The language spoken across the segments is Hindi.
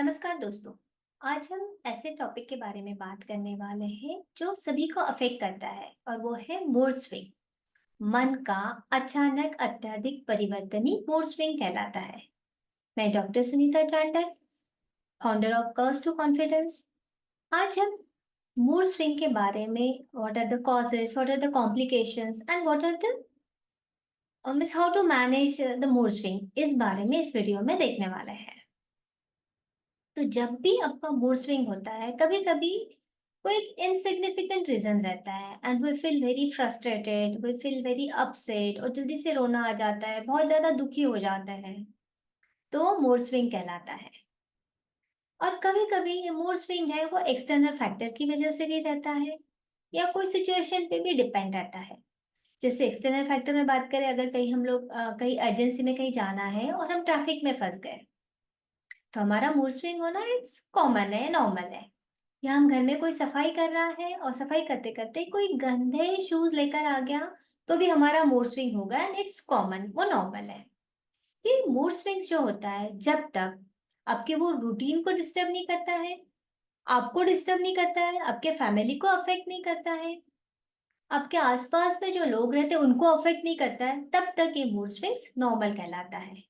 नमस्कार दोस्तों। आज हम ऐसे टॉपिक के बारे में बात करने वाले हैं जो सभी को अफेक्ट करता है और वो है मूड स्विंग। मन का अचानक अत्यधिक परिवर्तन ही मूड स्विंग कहलाता है। मैं doctor Sunita Chandak, founder of curse to confidence. आज हम मूड स्विंग के बारे में what are the causes, what are the complications and what are the means how to manage the mood swing इस बारे में इस वीडियो में देखने वाले हैं। तो जब भी आपका मूड स्विंग होता है, कभी कभी कोई एक इनसिग्निफिकेंट रीजन रहता है and we feel very frustrated, we feel very upset और जल्दी से रोना आ जाता है, बहुत ज्यादा दुखी हो जाता है, तो वो मूड स्विंग कहलाता है। और कभी कभी ये मूड स्विंग है वो एक्सटर्नल फैक्टर की वजह से भी रहता है या कोई सिचुएशन पे भी डिपेंड रहता है। जैसे एक्सटर्नल फैक्टर में बात करें, अगर कहीं हम लोग कहीं एजेंसी में कहीं जाना है और हम ट्रैफिक में फंस गए, तो हमारा मूड स्विंग होना इट्स कॉमन है, नॉर्मल है। या हम घर में कोई सफाई कर रहा है और सफाई करते करते कोई गंदे शूज लेकर आ गया, तो भी हमारा मूड स्विंग होगा एंड इट्स कॉमन, वो नॉर्मल है। ये मूड स्विंग्स जो होता है, जब तक आपके वो रूटीन को डिस्टर्ब नहीं करता है, आपको डिस्टर्ब नहीं करता है, आपके फैमिली को अफेक्ट नहीं करता है, आपके आसपास में जो लोग रहते हैं उनको अफेक्ट नहीं करता है, तब तक ये मूड स्विंग्स नॉर्मल कहलाता है।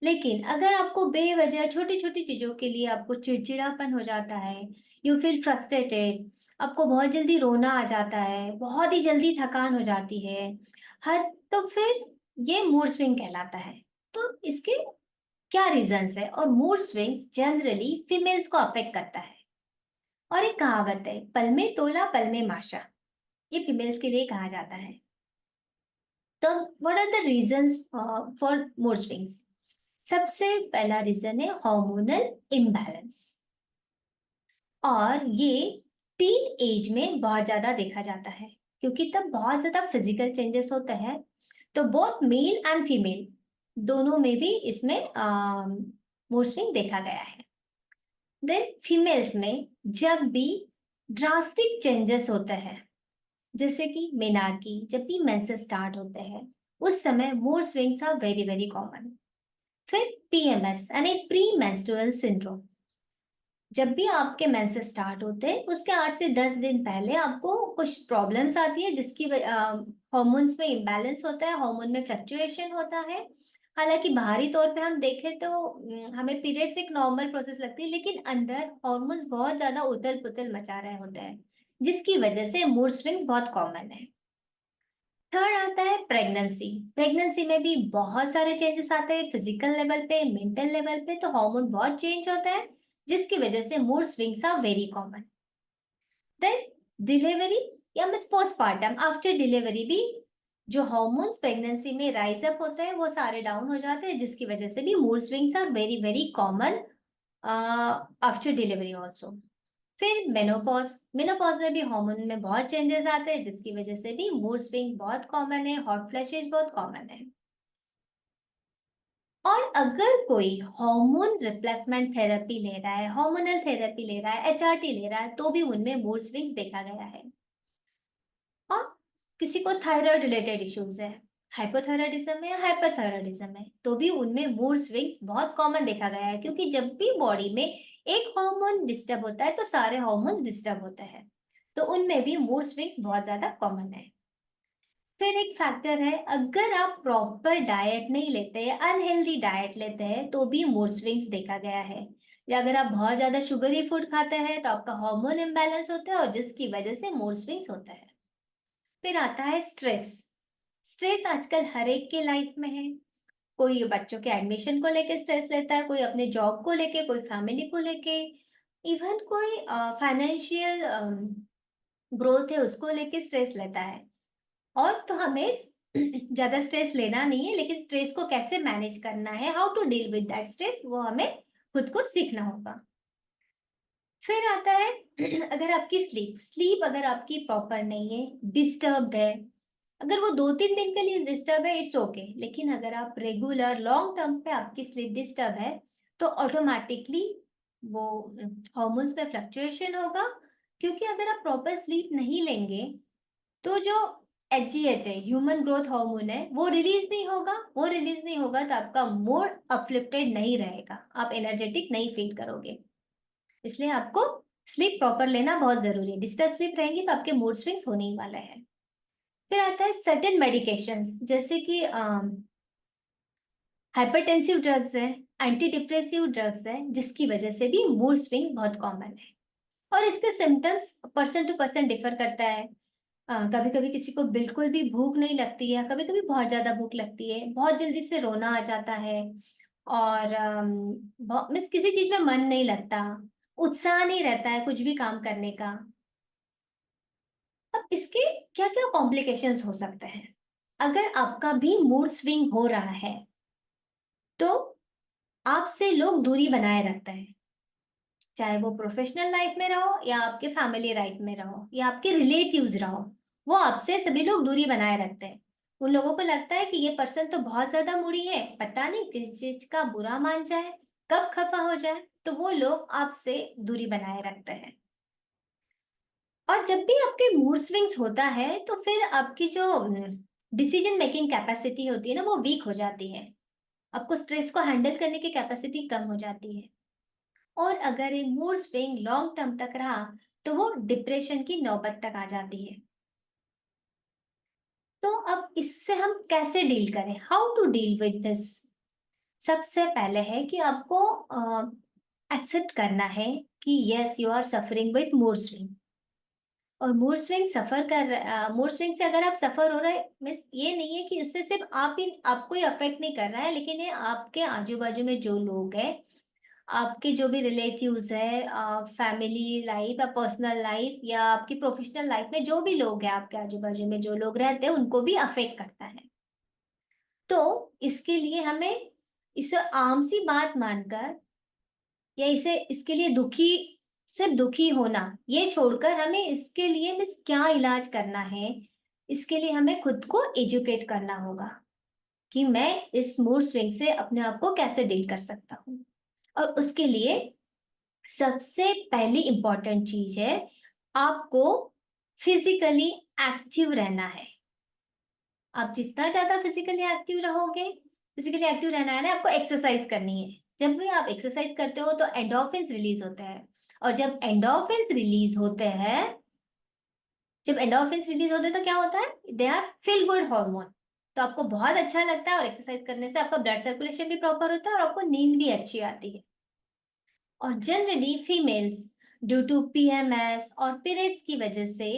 लेकिन अगर आपको बेवजह छोटी छोटी चीजों के लिए आपको चिड़चिड़ापन हो जाता है, यू फील फ्रस्ट्रेटेड, आपको बहुत जल्दी रोना आ जाता है, बहुत ही जल्दी थकान हो जाती है हर, तो फिर ये मूड स्विंग कहलाता है। तो इसके क्या रीजंस है? और मूड स्विंग्स जनरली फीमेल्स को अफेक्ट करता है। और एक कहावत है, पल में तोला पल में माशा, ये फीमेल्स के लिए कहा जाता है। तो what are the reasons for mood swings? सबसे पहला रीजन है हार्मोनल इम्बैलेंस। और ये टीन एज में बहुत ज्यादा देखा जाता है, क्योंकि तब बहुत ज्यादा फिजिकल चेंजेस होते हैं। तो बोथ मेल एंड फीमेल दोनों में भी इसमें मूड स्विंग देखा गया है। देन फीमेल्स में जब भी ड्रास्टिक चेंजेस होते हैं, जैसे कि मेनार्की, जब भी मेंसेस स्टार्ट होते हैं, उस समय mood swings are very very common. फिर पीएमएस यानी प्री मेंस्ट्रुअल सिंड्रोम, जब भी आपके मेंसेस स्टार्ट होते हैं उसके 8 से 10 दिन पहले आपको कुछ प्रॉब्लम्स आती है, जिसकी हॉर्मोन्स में इम्बैलेंस होता है, हार्मोन में फ्लक्चुएशन होता है। हालांकि बाहरी तौर पे हम देखें तो हमें पीरियड्स एक नॉर्मल प्रोसेस लगती है, लेकिन अंदर हॉर्मोन्स बहुत ज्यादा उथल पुथल मचा रहे होते हैं, जिसकी वजह से मूड स्विंग्स बहुत कॉमन है। थर्ड आता है प्रेगनेंसी। प्रेगनेंसी में भी बहुत सारे चेंजेस आते हैं, फिजिकल लेवल पे, मेंटल लेवल पे, तो हार्मोन बहुत चेंज होता है, जिसकी वजह से mood swings are very common. Then delivery या मीन्स पोस्टपार्टम, आफ्टर डिलीवरी भी जो हार्मोन्स प्रेगनेंसी में राइज अप होते हैं वो सारे डाउन हो जाते हैं, जिसकी वजह से भी mood swings are very very common after delivery also. फिर मेनोपॉज, मेनोपॉज में भी हार्मोन में बहुत चेंजेस आते हैं, जिसकी वजह से भी मूड स्विंग बहुत कॉमन है, हॉट फ्लैशेस बहुत कॉमन है। और अगर कोई हार्मोन रिप्लेसमेंट थेरेपी ले रहा है, हार्मोनल थेरेपी ले रहा है, एचआरटी ले रहा है, तो भी उनमें मूड स्विंग्स देखा गया है। और किसी को थायराइड रिलेटेड इश्यूज है, हाइपोथायराइडिज्म है या हाइपरथायराइडिज्म है, तो भी उनमें मूड स्विंग्स बहुत कॉमन देखा गया है, क्योंकि जब भी बॉडी में एक हार्मोन डिस्टर्ब होता है तो सारे हार्मोन्स डिस्टर्ब होते हैं, तो उनमें भी मूड स्विंग्स बहुत ज्यादा कॉमन है। फिर एक फैक्टर है, अगर आप प्रॉपर डाइट नहीं लेते, अनहेल्दी डाइट लेते हैं, तो भी मूड स्विंग्स देखा गया है। या अगर आप बहुत ज्यादा शुगरी फूड खाते हैं तो आपका हार्मोन इम्बैलेंस होता है और जिसकी वजह से मूड स्विंग्स होता है। फिर आता है स्ट्रेस। स्ट्रेस आजकल हर एक के लाइफ में है। कोई बच्चों के एडमिशन को लेके स्ट्रेस लेता है, कोई अपने जॉब को लेके, कोई फैमिली को लेके, इवन कोई फाइनेंशियल ग्रोथ है उसको लेके स्ट्रेस लेता है। और तो हमें ज्यादा स्ट्रेस लेना नहीं है, लेकिन स्ट्रेस को कैसे मैनेज करना है, how to deal with that stress, वो हमें खुद को सीखना होगा। फिर आता है अगर आपकी स्लीप स्लीप अगर आपकी प्रॉपर नहीं है, डिस्टर्ब्ड है, अगर वो 2-3 दिन के लिए डिस्टर्ब है, इट्स ओके, लेकिन अगर आप रेगुलर लॉन्ग टर्म पे आपकी स्लीप डिस्टर्ब है, तो ऑटोमेटिकली वो हॉर्मोन्स में फ्लक्चुएशन होगा। क्योंकि अगर आप प्रॉपर स्लीप नहीं लेंगे, तो जो HGH ह्यूमन ग्रोथ हार्मोन है, वो रिलीज नहीं होगा, तो आपका मूड अपलिफ्टेड नहीं रहेगा, आप एनर्जेटिक नहीं फील करोगे। इसलिए आपको स्लीप प्रॉपर लेना बहुत जरूरी है। डिस्टर्ब स्लीप रहेंगी तो आपके मूड स्विंग्स होने ही वाला है। फिर आता है सर्टेन मेडिकेशंस, जैसे कि हाइपरटेंसिव ड्रग्स है, एंटी डिप्रेसिव ड्रग्स है, जिसकी वजह से भी मूड स्विंग्स बहुत कॉमन है। और इसके symptoms person to person differ करता है। कभी कभी किसी को बिल्कुल भी भूख नहीं लगती है, कभी कभी बहुत ज्यादा भूख लगती है, बहुत जल्दी से रोना आ जाता है, और मीन्स किसी चीज में मन नहीं लगता, उत्साह नहीं रहता है कुछ भी काम करने का। अब इसके क्या क्या कॉम्प्लिकेशंस हो सकते हैं? अगर आपका भी मूड स्विंग हो रहा है तो आपसे लोग दूरी बनाए रखते हैं, चाहे वो प्रोफेशनल लाइफ में रहो या आपके फैमिली लाइफ में रहो या आपके रिलेटिव्स रहो, वो आपसे सभी लोग दूरी बनाए रखते हैं। उन लोगों को लगता है कि ये पर्सन तो बहुत ज्यादा मूडी है, पता नहीं किस चीज का बुरा मान जाए, कब खफा हो जाए, तो वो लोग आपसे दूरी बनाए रखते हैं। और जब भी आपके मूड स्विंग्स होता है तो फिर आपकी जो डिसीजन मेकिंग कैपेसिटी होती है ना, वो वीक हो जाती है, आपको स्ट्रेस को हैंडल करने की कैपेसिटी कम हो जाती है। और अगर ये मूड स्विंग लॉन्ग टर्म तक रहा तो वो डिप्रेशन की नौबत तक आ जाती है। तो अब इससे हम कैसे डील करें, how to deal with this? सबसे पहले है कि आपको एक्सेप्ट करना है कि yes you are suffering with mood swing. और मूड स्विंग से अगर आप सफर हो रहे, मीन्स ये नहीं है कि उससे सिर्फ आपको ही अफेक्ट नहीं कर रहा है, लेकिन ये आपके आजू बाजू में जो लोग हैं, आपके जो भी रिलेटिव्स है, फैमिली लाइफ या पर्सनल लाइफ या आपकी प्रोफेशनल लाइफ में जो भी लोग हैं, आपके आजू बाजू में जो लोग रहते हैं, उनको भी अफेक्ट करता है। तो इसके लिए हमें इसे आम सी बात मानकर, या इसे इसके लिए सिर्फ दुखी होना ये छोड़कर, हमें इसके लिए मिस क्या इलाज करना है, इसके लिए हमें खुद को एजुकेट करना होगा कि मैं इस मूड स्विंग से अपने आप को कैसे डील कर सकता हूँ। और उसके लिए सबसे पहली इंपॉर्टेंट चीज है, आपको फिजिकली एक्टिव रहना है। आप जितना ज्यादा फिजिकली एक्टिव रहना है ना, आपको एक्सरसाइज करनी है। जब भी आप एक्सरसाइज करते हो तो एंडोर्फिन्स रिलीज होते हैं, और जब एंडोर्फिन्स रिलीज होते हैं तो क्या होता है, they are feel good hormone. तो आपको बहुत अच्छा लगता है, और एक्सरसाइज करने से आपका ब्लड सर्कुलेशन भी प्रॉपर होता है और आपको नींद भी अच्छी आती है। और generally females due to PMS और पीरियड्स की वजह से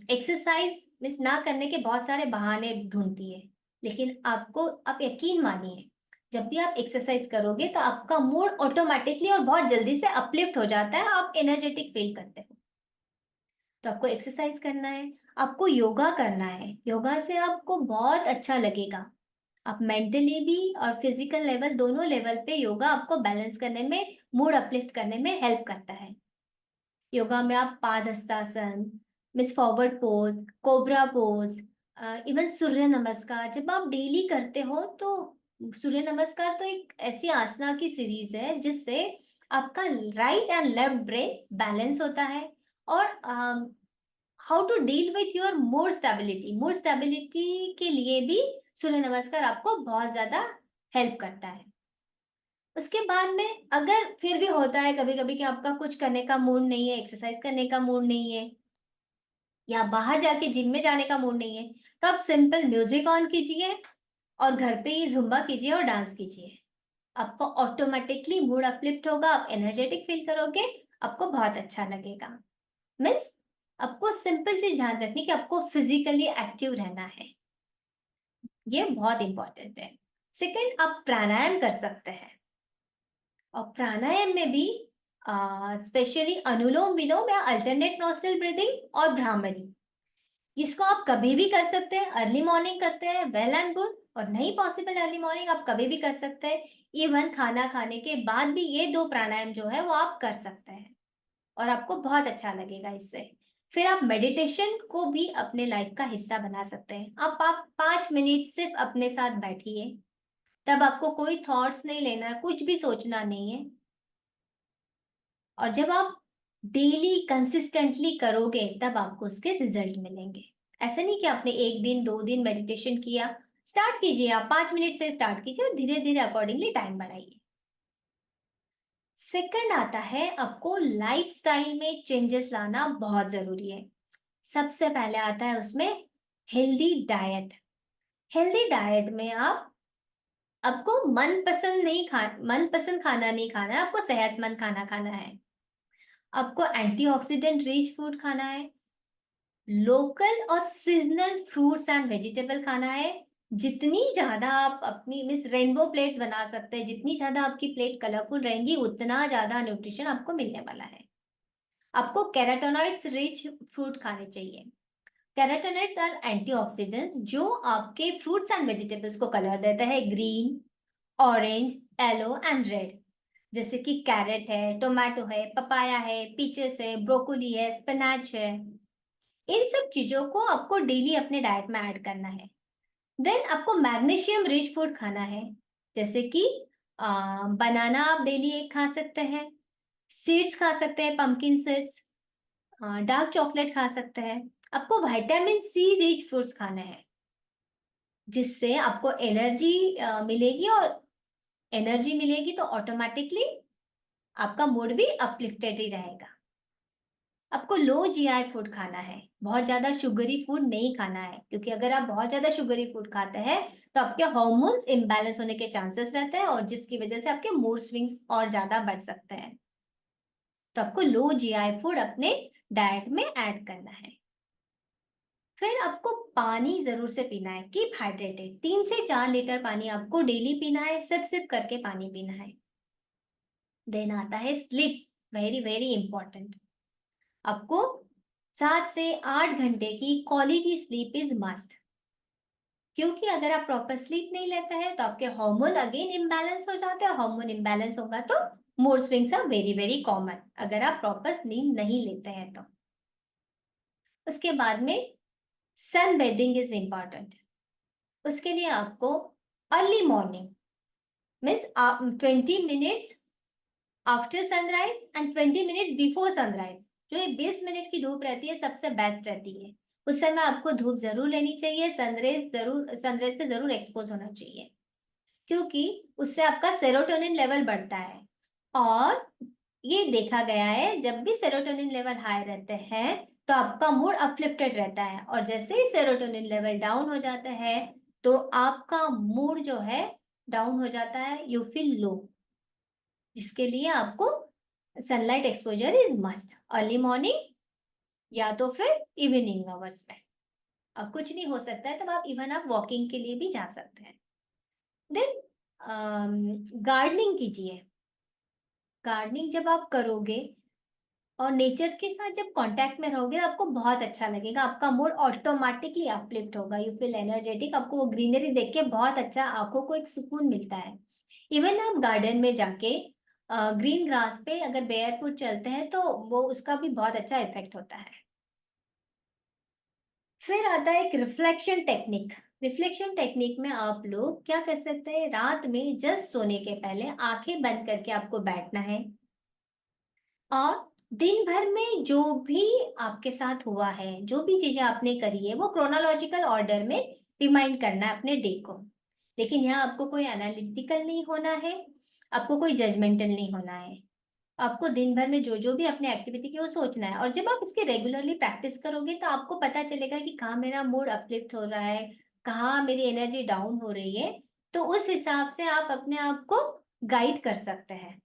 एक्सरसाइज मिस ना करने के बहुत सारे बहाने ढूंढती है। लेकिन आप यकीन मानिए, जब भी आप एक्सरसाइज करोगे तो आपका मूड ऑटोमेटिकली और बहुत जल्दी से अपलिफ्ट हो जाता है, आप एनर्जेटिक फील करते हो। तो आपको एक्सरसाइज करना है, आपको योगा करना है, योगा से आपको बहुत अच्छा लगेगा। आप मेंटली भी और फिजिकल लेवल, दोनों लेवल पे योगा आपको बैलेंस करने में, मूड अपलिफ्ट करने में हेल्प करता है। योगा में आप पादहस्तासन, मिस forward pose, cobra pose, even Surya Namaskar जब आप डेली करते हो तो, सूर्य नमस्कार तो एक ऐसी आसना की सीरीज है जिससे आपका right and left brain balance होता है। और how to deal with your mood stability के लिए भी सूर्य नमस्कार आपको बहुत ज्यादा हेल्प करता है। उसके बाद में अगर फिर भी होता है कभी कभी कि आपका कुछ करने का मूड नहीं है, एक्सरसाइज करने का मूड नहीं है, या बाहर जाके जिम में जाने का मूड नहीं है, तो आप सिंपल म्यूजिक ऑन कीजिए और घर पे ही जुम्बा कीजिए और डांस कीजिए। आपको ऑटोमेटिकली मूड अपलिफ्ट होगा, आप एनर्जेटिक फील करोगे, आपको बहुत अच्छा लगेगा। मीन्स आपको सिंपल चीज ध्यान रखनी कि आपको फिजिकली एक्टिव रहना है, ये बहुत इंपॉर्टेंट है। सेकंड, आप प्राणायाम कर सकते हैं। और प्राणायाम में भी स्पेशली अनुलोम विलोम या अल्टरनेट नॉस्ट्रल ब्रीदिंग और भ्रामरी, इसको आप कभी भी कर सकते हैं। अर्ली मॉर्निंग करते हैं, वेल एंड गुड। और नहीं पॉसिबल अर्ली मॉर्निंग, आप कभी भी कर सकते हैं। इवन खाना खाने के बाद भी ये दो प्राणायाम जो है वो आप कर सकते हैं, और आपको बहुत अच्छा लगेगा इससे। फिर आप मेडिटेशन को भी अपने लाइफ का हिस्सा बना सकते हैं। आप 5 मिनट सिर्फ अपने साथ बैठिए, तब आपको कोई थॉट्स नहीं लेना है, कुछ भी सोचना नहीं है। और जब आप डेली कंसिस्टेंटली करोगे तब आपको उसके रिजल्ट मिलेंगे। ऐसा नहीं कि आपने 1 दिन 2 दिन मेडिटेशन किया। स्टार्ट कीजिए, आप 5 मिनट से स्टार्ट कीजिए और धीरे धीरे अकॉर्डिंगली टाइम बढ़ाइए। सेकंड आता है, आपको लाइफस्टाइल में चेंजेस लाना बहुत जरूरी है। सबसे पहले आता है उसमें हेल्दी डाइट। हेल्दी डाइट में आपको मनपसंद खाना नहीं खाना है, आपको सेहतमंद खाना खाना है। आपको एंटीऑक्सीडेंट रिच फूड खाना है, लोकल और सीजनल फ्रूट्स एंड वेजिटेबल खाना है। जितनी ज्यादा आप अपनी मिस रेनबो प्लेट्स बना सकते हैं, जितनी ज्यादा आपकी प्लेट कलरफुल रहेंगी उतना ज्यादा न्यूट्रिशन आपको मिलने वाला है। आपको कैरोटीनॉइड्स रिच फ्रूट खाने चाहिए। कैरोटीनॉइड्स आर एंटीऑक्सीडेंट्स जो आपके फ्रूट्स एंड वेजिटेबल्स को कलर देता है, green, orange, yellow and red. जैसे कि कैरेट है, टोमेटो है, पपाया है, पीचेस है, ब्रोकोली है, स्पिनच है। इन सब चीजों को आपको डेली अपने डाइट में ऐड करना है। देन आपको मैग्नीशियम रिच फूड खाना है। जैसे कि बनाना आप डेली एक खा सकते हैं, सीड्स खा सकते हैं, पंपकिन सीड्स, डार्क चॉकलेट खा सकते हैं। आपको विटामिन सी रिच फ्रूट्स खाना है, जिससे आपको एनर्जी मिलेगी, और एनर्जी मिलेगी तो ऑटोमेटिकली आपका मूड भी अपलिफ्टेड ही रहेगा। आपको लो जीआई फूड खाना है, बहुत ज्यादा शुगरी फूड नहीं खाना है, क्योंकि अगर आप बहुत ज्यादा शुगरी फूड खाते हैं तो आपके हार्मोन्स इम्बैलेंस होने के चांसेस रहते हैं, और जिसकी वजह से आपके मूड स्विंग्स और ज्यादा बढ़ सकते हैं। तो आपको लो जीआई फूड अपने डाइट में ऐड करना है। फिर आपको पानी जरूर से पीना है, कीप हाइड्रेटेड। 3 से 4 लीटर पानी आपको डेली पीना है, सिप सिप करके पानी पीना है। देन आता है स्लीप, वेरी वेरी इंपॉर्टेंट। आपको 7 से 8 घंटे की क्वालिटी स्लीप इज मस्ट, क्योंकि अगर आप प्रॉपर स्लीप नहीं लेते हैं तो आपके हार्मोन अगेन इम्बैलेंस हो जाते हैं। हार्मोन इम्बैलेंस होगा तो mood swings are very very common, अगर आप प्रॉपर नींद नहीं लेते हैं तो। उसके बाद में सन बेदिंग इज इम्पॉर्टेंट। उसके लिए आपको early morning means 20 minutes after sunrise and 20 minutes before sunrise, जो ये 20 मिनट की धूप रहती है सबसे बेस्ट रहती है। उस समय आपको धूप जरूर लेनी चाहिए, सनरेज से जरूर एक्सपोज होना चाहिए, क्योंकि उससे आपका सेरोटोनिन लेवल बढ़ता है। और ये देखा गया है, जब भी सेरोटोनिन लेवल हाई रहते हैं तो आपका मूड अपलिफ्टेड रहता है, और जैसे ही सेरोटोनिन लेवल डाउन हो जाता है तो आपका मूड जो है डाउन हो जाता है, यू फील लो। इसके लिए आपको sunlight exposure is must, early morning या तो फिर इवनिंग आवर्स में। अब कुछ नहीं हो सकता है तब आप इवन आप वॉकिंग के लिए भी जा सकते हैं। देन गार्डनिंग कीजिए। गार्डनिंग जब आप करोगे और नेचर के साथ जब कांटेक्ट में रहोगे तो आपको बहुत अच्छा लगेगा, आपका मूड ऑटोमेटिकली अपलिफ्ट होगा, यू फील एनर्जेटिक। आपको वो ग्रीनरी देख के बहुत अच्छा, आंखों को एक सुकून मिलता है। इवन आप गार्डन में जाके ग्रीन ग्रास पे अगर बेयर फुट चलते हैं तो वो उसका भी बहुत अच्छा इफेक्ट होता है। फिर आता है एक रिफ्लेक्शन टेक्निक। रिफ्लेक्शन टेक्निक में आप लोग क्या कर सकते हैं, रात में जस्ट सोने के पहले आंखें बंद करके आपको बैठना है, और दिन भर में जो भी आपके साथ हुआ है, जो भी चीजें आपने करी है, वो क्रोनोलॉजिकल ऑर्डर में रिमाइंड करना है अपने डे को। लेकिन यहाँ आपको कोई एनालिटिकल नहीं होना है, आपको कोई जजमेंटल नहीं होना है। आपको दिन भर में जो जो भी अपने एक्टिविटी की वो सोचना है, और जब आप इसकी रेगुलरली प्रैक्टिस करोगे तो आपको पता चलेगा कि कहाँ मेरा मूड अपलिफ्ट हो रहा है, कहाँ मेरी एनर्जी डाउन हो रही है। तो उस हिसाब से आप अपने आप को गाइड कर सकते हैं।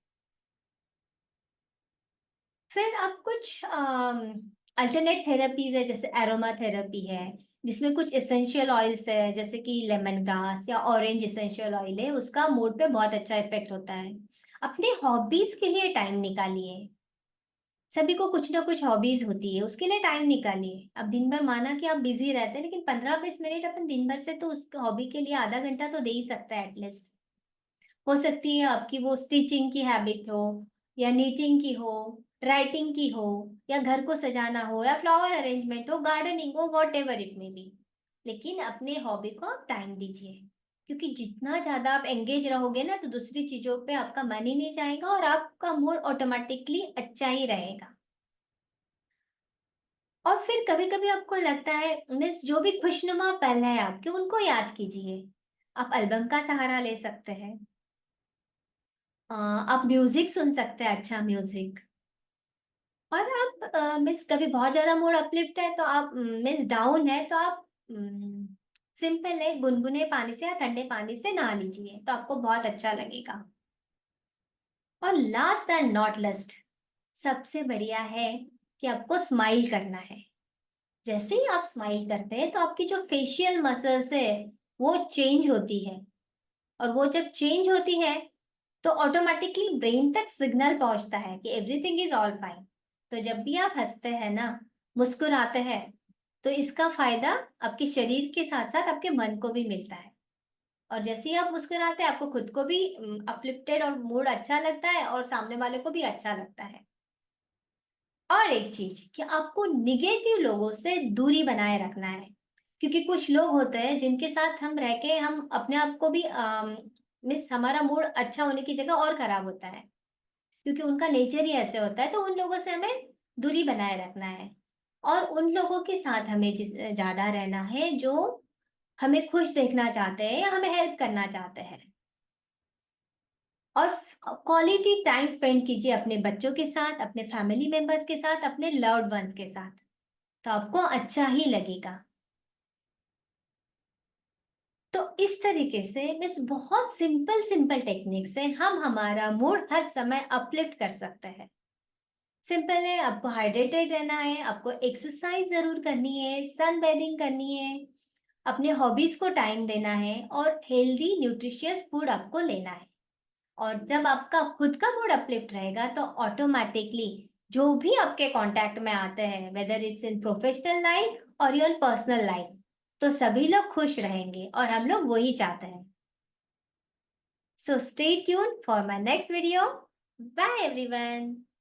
फिर आप कुछ अल्टरनेट थेरेपीज है, जैसे एरोमा थेरेपी है, जिसमें कुछ एसेंशियल ऑयल्स है, जैसे कि लेमन ग्रास या ऑरेंज एसेंशियल ऑयल है, उसका मूड पे बहुत अच्छा इफेक्ट होता है। अपने हॉबीज के लिए टाइम निकालिए। सभी को कुछ ना कुछ हॉबीज होती है, उसके लिए टाइम निकालिए। अब दिन भर माना कि आप बिजी रहते हैं, लेकिन 15-20 मिनट अपन दिन भर से तो उस हॉबी के लिए आधा घंटा तो दे ही सकता है एटलीस्ट। हो सकती है आपकी वो स्टिचिंग की हैबिट हो, या नीटिंग की हो, राइटिंग की हो, या घर को सजाना हो, या फ्लावर अरेंजमेंट हो, गार्डनिंग हो, what ever it may be. लेकिन अपने हॉबी को आप टाइम दीजिए, क्योंकि जितना ज्यादा आप एंगेज रहोगे ना तो दूसरी चीजों पे आपका मन ही नहीं जाएगा, और आपका मूड ऑटोमेटिकली अच्छा ही रहेगा। और फिर कभी-कभी आपको लगता है मिस जो भी खुशनुमा पल है आपके उनको याद कीजिए। आप एल्बम का सहारा ले सकते हैं। आप म्यूज़िक सुन सकते हैं, अच्छा म्यूज़िक। और आप मीन्स कभी बहुत ज़्यादा मूड अपलिफ्ट है तो आप मीन्स डाउन है तो आप सिंपल है गुनगुने पानी से या ठंडे पानी से नहा लीजिए तो आपको बहुत अच्छा लगेगा। और लास्ट एंड नॉट लिस्ट सबसे बढ़िया है कि आपको स्माइल करना है। जैसे ही आप स्माइल करते हैं तो आपकी जो फेशियल मसल्स है वो चेंज होती है। और वो जब चेंज होती है तो ऑटोमेटिकली ब्रेन तक सिग्नल पहुंचता है कि एवरीथिंग इज ऑल फाइन। तो जब भी आप हंसते हैं ना, मुस्कुराते हैं, तो इसका फायदा आपके शरीर के साथ साथ आपके मन को भी मिलता है। और जैसे ही आप मुस्कुराते हैं आपको खुद को भी अपलिफ्टेड और मूड अच्छा लगता है और सामने वाले को भी अच्छा लगता है। और एक चीज कि आपको निगेटिव लोगों से दूरी बनाए रखना है। क्योंकि कुछ लोग होते हैं जिनके साथ हम रह के हम अपने आप को भी मिस हमारा मूड अच्छा होने की जगह और खराब होता है। क्योंकि उनका नेचर ही ऐसे होता है तो उन लोगों से हमें दूरी बनाए रखना है। और उन लोगों के साथ हमें ज्यादा रहना है जो हमें खुश देखना चाहते हैं या हमें हेल्प करना चाहते हैं। और क्वालिटी टाइम स्पेंड कीजिए अपने बच्चों के साथ, अपने फैमिली मेंबर्स के साथ, अपने लव्ड वंस के साथ। तो आपको अच्छा ही लगेगा। तो इस तरीके से मिस बहुत सिंपल सिंपल टेक्निक से हम हमारा मूड हर समय अपलिफ्ट कर सकते हैं। सिंपल है, आपको हाइड्रेटेड रहना है, आपको एक्सरसाइज जरूर करनी है, सन बेदिंग करनी है, अपने हॉबीज को टाइम देना है और हेल्दी न्यूट्रिशियस फूड आपको लेना है। और जब आपका खुद का मूड अपलिफ्ट रहेगा तो ऑटोमेटिकली जो भी आपके कांटेक्ट में आते हैं whether it's in professional life और योर पर्सनल लाइफ, तो सभी लोग खुश रहेंगे और हम लोग वही चाहते हैं। So stay tune for my next video. Bye everyone.